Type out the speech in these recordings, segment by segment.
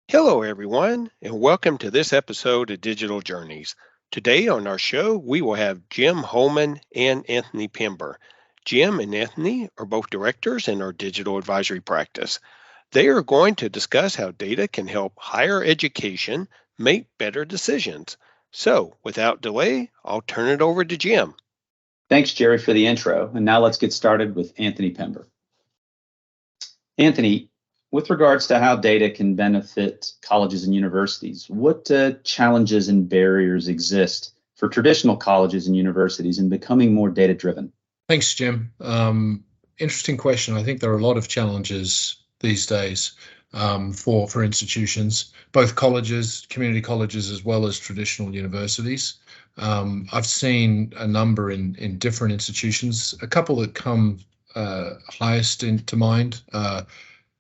Hello, everyone, and welcome to this episode of Digital Journeys. Today on our show, we will have Jim Holman and Anthony Pember. Jim and Anthony are both directors in our digital advisory practice. They are going to discuss how data can help higher education make better decisions. So, without delay, I'll turn it over to Jim. Thanks, Jerry, for the intro. And now let's get started with Anthony Pember. Anthony, with regards to how data can benefit colleges and universities, what challenges and barriers exist for traditional colleges and universities in becoming more data-driven? Thanks, Jim. Interesting question. I think there are a lot of challenges these days for institutions, both colleges, community colleges, as well as traditional universities. I've seen a number in different institutions. A couple that come highest into mind.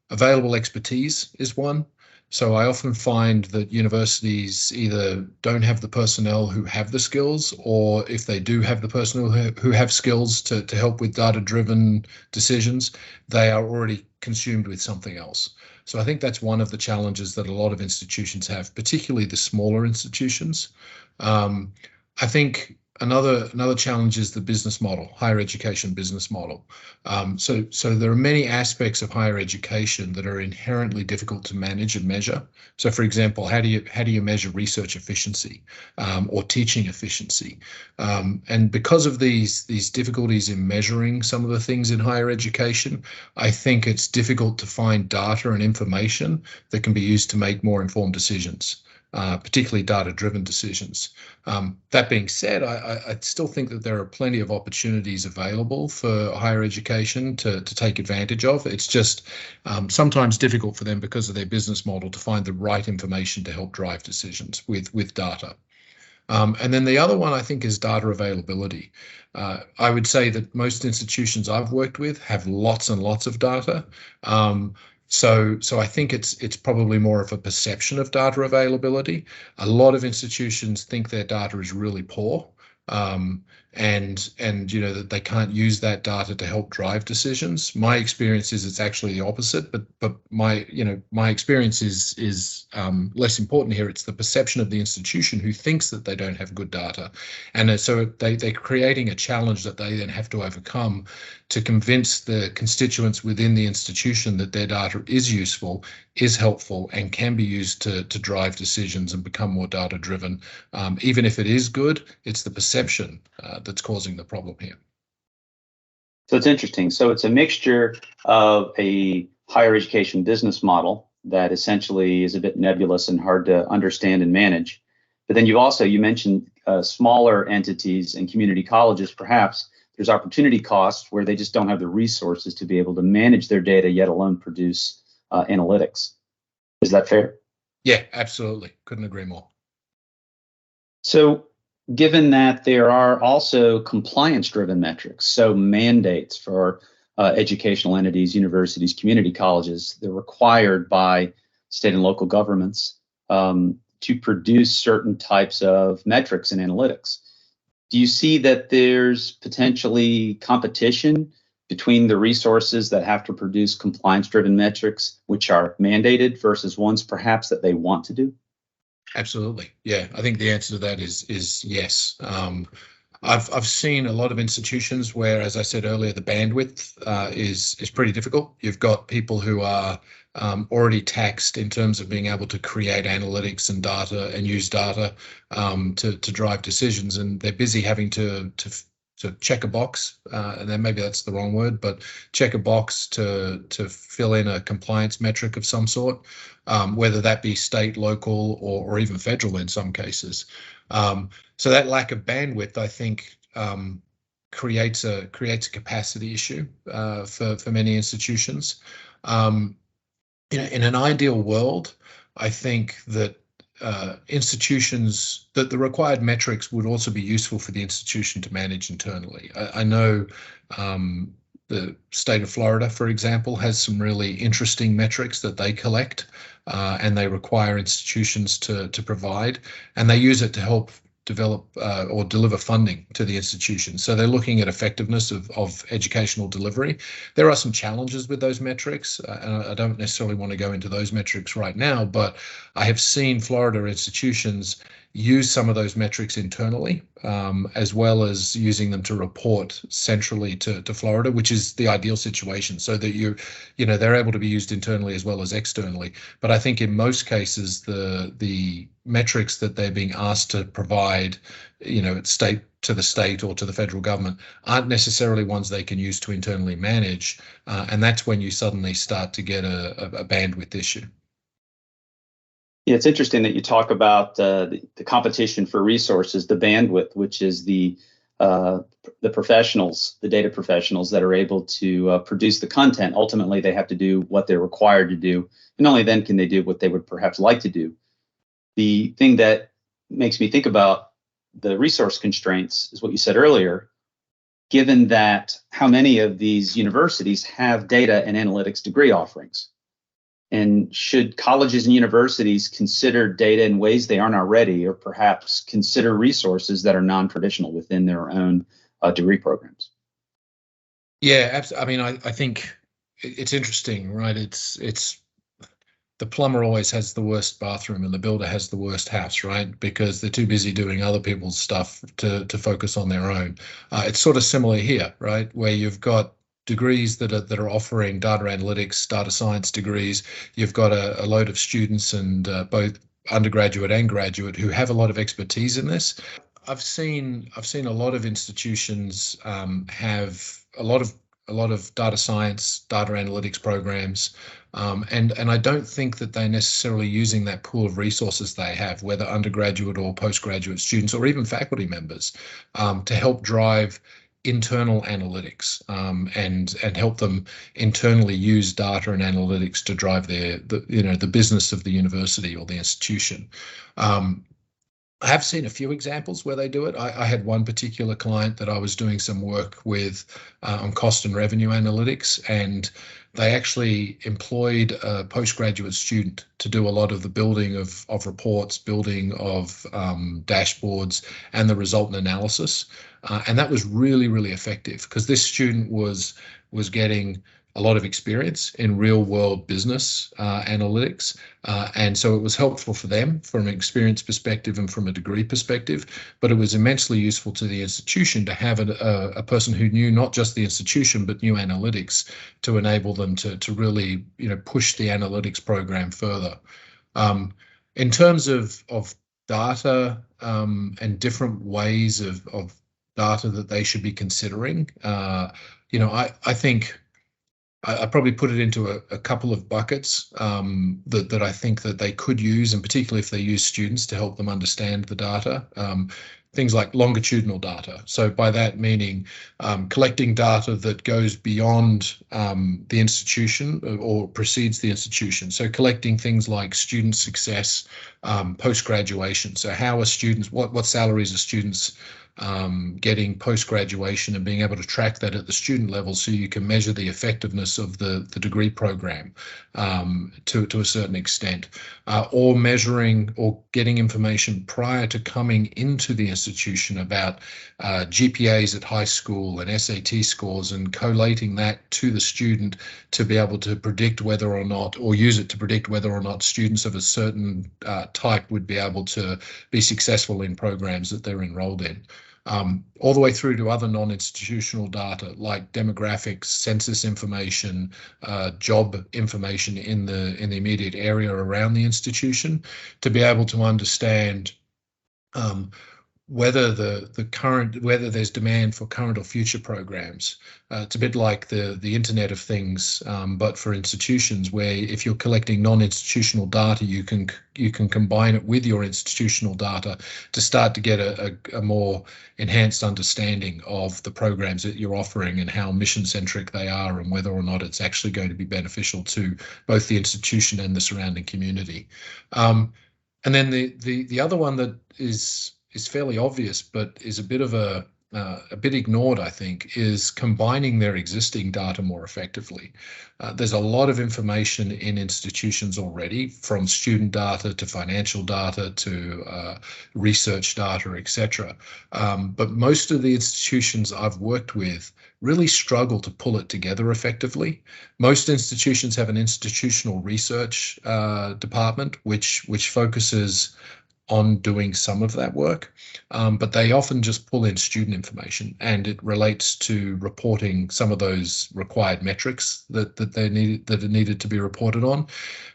Available expertise is one. So I often find that universities either don't have the personnel who have the skills, or if they do have the personnel who have skills to help with data-driven decisions, they are already consumed with something else. So I think that's one of the challenges that a lot of institutions have, particularly the smaller institutions. I think another challenge is the business model, higher education business model. So there are many aspects of higher education that are inherently difficult to manage and measure. So, for example, how do you measure research efficiency or teaching efficiency? And because of these difficulties in measuring some of the things in higher education, I think it's difficult to find data and information that can be used to make more informed decisions. Particularly data-driven decisions. That being said, I still think that there are plenty of opportunities available for higher education to take advantage of. It's just sometimes difficult for them because of their business model to find the right information to help drive decisions with data. And then the other one, I think, is data availability. I would say that most institutions I've worked with have lots and lots of data. So I think it's probably more of a perception of data availability. A lot of institutions think their data is really poor, and that they can't use that data to help drive decisions. My experience is it's actually the opposite, but my experience is less important here. It's the perception of the institution who thinks that they don't have good data, and so they're creating a challenge that they then have to overcome to convince the constituents within the institution that their data is useful, is helpful, and can be used to drive decisions and become more data-driven. Even if it is good, it's the perception that's causing the problem here. So it's interesting. So it's a mixture of a higher education business model that essentially is a bit nebulous and hard to understand and manage. But then you mentioned smaller entities and community colleges, perhaps. There's opportunity costs where they just don't have the resources to be able to manage their data, yet alone produce analytics. Is that fair? Yeah, absolutely. Couldn't agree more. So given that there are also compliance-driven metrics, so mandates for educational entities, universities, community colleges, they're required by state and local governments to produce certain types of metrics and analytics. Do you see that there's potentially competition between the resources that have to produce compliance-driven metrics, which are mandated, versus ones perhaps that they want to do? Absolutely. Yeah, I think the answer to that is yes. I've seen a lot of institutions where, as I said earlier, the bandwidth is pretty difficult. You've got people who are already taxed in terms of being able to create analytics and data and use data to drive decisions, and they're busy having to check a box, and then maybe that's the wrong word, but check a box to fill in a compliance metric of some sort, whether that be state, local, or even federal in some cases. So that lack of bandwidth, I think, creates a capacity issue for many institutions. In an ideal world, I think that institutions, that the required metrics would also be useful for the institution to manage internally. I know the state of Florida, for example, has some really interesting metrics that they collect and they require institutions to provide, and they use it to help develop or deliver funding to the institution. So they're looking at effectiveness of educational delivery. There are some challenges with those metrics, and I don't necessarily want to go into those metrics right now, but I have seen Florida institutions use some of those metrics internally, as well as using them to report centrally to Florida, which is the ideal situation, so that they're able to be used internally as well as externally. But I think in most cases, the metrics that they're being asked to provide, to the state or to the federal government, aren't necessarily ones they can use to internally manage, and that's when you suddenly start to get a bandwidth issue. Yeah, it's interesting that you talk about the competition for resources, the bandwidth, which is the professionals, the data professionals that are able to produce the content. Ultimately, they have to do what they're required to do, and only then can they do what they would perhaps like to do. The thing that makes me think about the resource constraints is what you said earlier, given that how many of these universities have data and analytics degree offerings. And should colleges and universities consider data in ways they aren't already, or perhaps consider resources that are non-traditional within their own degree programs? Yeah, absolutely. I mean, I think it's interesting, right? It's the plumber always has the worst bathroom and the builder has the worst house, right? Because they're too busy doing other people's stuff to focus on their own. It's sort of similar here, right? Where you've got degrees that are offering data analytics, data science degrees. You've got a load of students, and both undergraduate and graduate, who have a lot of expertise in this. I've seen a lot of institutions have a lot of data science, data analytics programs, and I don't think that they're necessarily using that pool of resources they have, whether undergraduate or postgraduate students or even faculty members, to help drive internal analytics, and help them internally use data and analytics to drive the business of the university or the institution. I have seen a few examples where they do it. I had one particular client that I was doing some work with on cost and revenue analytics, and they actually employed a postgraduate student to do a lot of the building of reports, building of dashboards, and the resultant analysis. And that was really, really effective, because this student was getting a lot of experience in real world business analytics. And so it was helpful for them from an experience perspective and from a degree perspective, but it was immensely useful to the institution to have a person who knew not just the institution, but knew analytics, to enable them to really, push the analytics program further. In terms of data and different ways of data that they should be considering, I think I probably put it into a couple of buckets that I think that they could use, and particularly if they use students to help them understand the data. Things like longitudinal data. So by that meaning collecting data that goes beyond the institution or precedes the institution. So collecting things like student success, post-graduation. So how are students, what salaries are students getting post-graduation, and being able to track that at the student level, so you can measure the effectiveness of the degree program to a certain extent, or measuring or getting information prior to coming into the institution about GPAs at high school and SAT scores, and collating that to the student to be able to predict whether or not, or use it to predict whether or not students of a certain type would be able to be successful in programs that they're enrolled in. All the way through to other non-institutional data like demographics, census information, job information in the immediate area around the institution, to be able to understand whether whether there's demand for current or future programs. It's a bit like the Internet of Things, but for institutions, where if you're collecting non-institutional data, you can combine it with your institutional data to start to get a more enhanced understanding of the programs that you're offering and how mission-centric they are, and whether or not it's actually going to be beneficial to both the institution and the surrounding community. And then the other one that is fairly obvious, but is a bit of a a bit ignored, I think, is combining their existing data more effectively. There's a lot of information in institutions already, from student data to financial data to research data, etc. But most of the institutions I've worked with really struggle to pull it together effectively. Most institutions have an institutional research department, which focuses on doing some of that work, but they often just pull in student information, and it relates to reporting some of those required metrics that are needed to be reported on.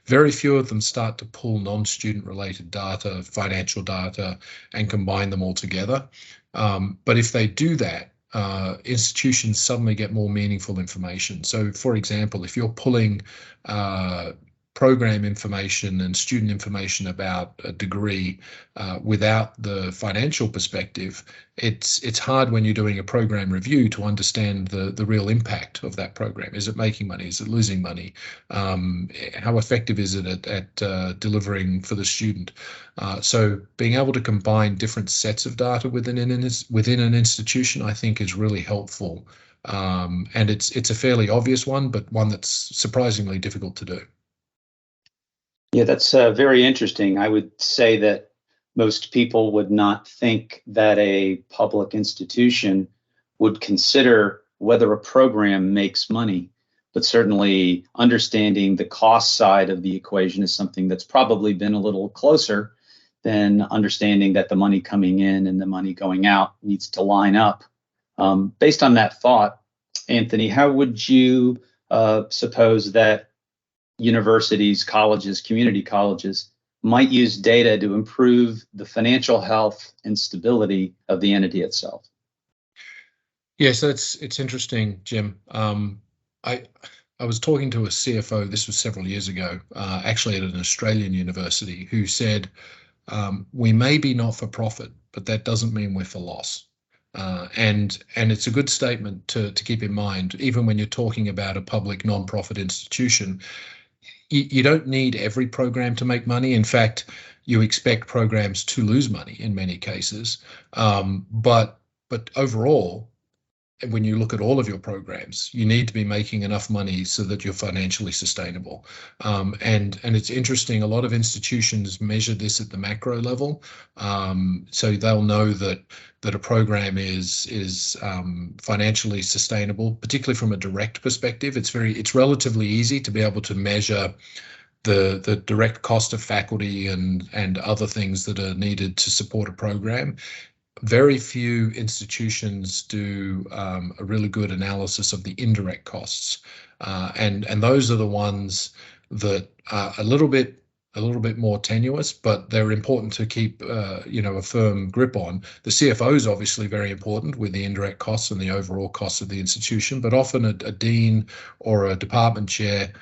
Very few of them start to pull non-student related data, financial data, and combine them all together. But if they do that, institutions suddenly get more meaningful information. So, for example, if you're pulling program information and student information about a degree without the financial perspective, it's hard when you're doing a program review to understand the real impact of that program. Is it making money? Is it losing money? How effective is it at delivering for the student? So being able to combine different sets of data within an institution, I think, is really helpful. And it's a fairly obvious one, but one that's surprisingly difficult to do. Yeah, that's very interesting. I would say that most people would not think that a public institution would consider whether a program makes money, but certainly understanding the cost side of the equation is something that's probably been a little closer than understanding that the money coming in and the money going out needs to line up. Based on that thought, Anthony, how would you suppose that universities, colleges, community colleges might use data to improve the financial health and stability of the entity itself? Yes, it's interesting, Jim. I was talking to a CFO, this was several years ago, actually at an Australian university, who said, we may be not for profit, but that doesn't mean we're for loss. And it's a good statement to keep in mind, even when you're talking about a public non-profit institution. You don't need every program to make money. In fact, you expect programs to lose money in many cases. But overall, when you look at all of your programs, you need to be making enough money so that you're financially sustainable. And it's interesting, a lot of institutions measure this at the macro level. So they'll know that a program is financially sustainable, particularly from a direct perspective. It's relatively easy to be able to measure the direct cost of faculty and other things that are needed to support a program. Very few institutions do a really good analysis of the indirect costs, and those are the ones that are a little bit more tenuous, but they're important to keep a firm grip on. The CFO is obviously very important with the indirect costs and the overall costs of the institution, but often a dean or a department chair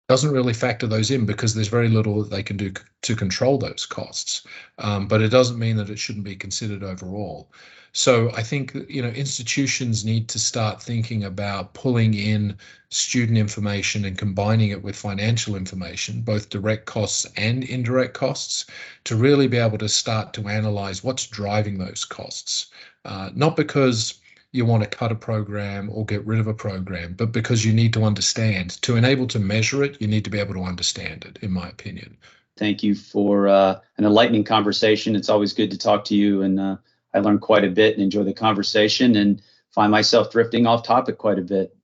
doesn't really factor those in because there's very little that they can do to control those costs. But it doesn't mean that it shouldn't be considered overall. So I think, institutions need to start thinking about pulling in student information and combining it with financial information, both direct costs and indirect costs, to really be able to start to analyze what's driving those costs. Not because you want to cut a program or get rid of a program, but because you need to understand. To enable to measure it, you need to be able to understand it, in my opinion. Thank you for an enlightening conversation. It's always good to talk to you, and I learned quite a bit and enjoy the conversation and find myself drifting off topic quite a bit,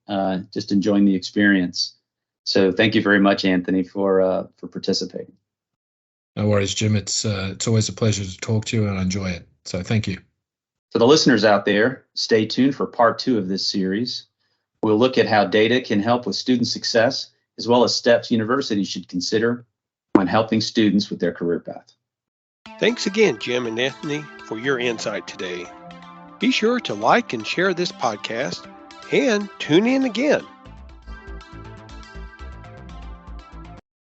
just enjoying the experience. So thank you very much, Anthony, for participating. No worries, Jim. It's always a pleasure to talk to you, and I enjoy it. So thank you. For the listeners out there, stay tuned for part 2 of this series. We'll look at how data can help with student success, as well as steps universities should consider when helping students with their career path. Thanks again, Jim and Anthony, for your insight today. Be sure to like and share this podcast and tune in again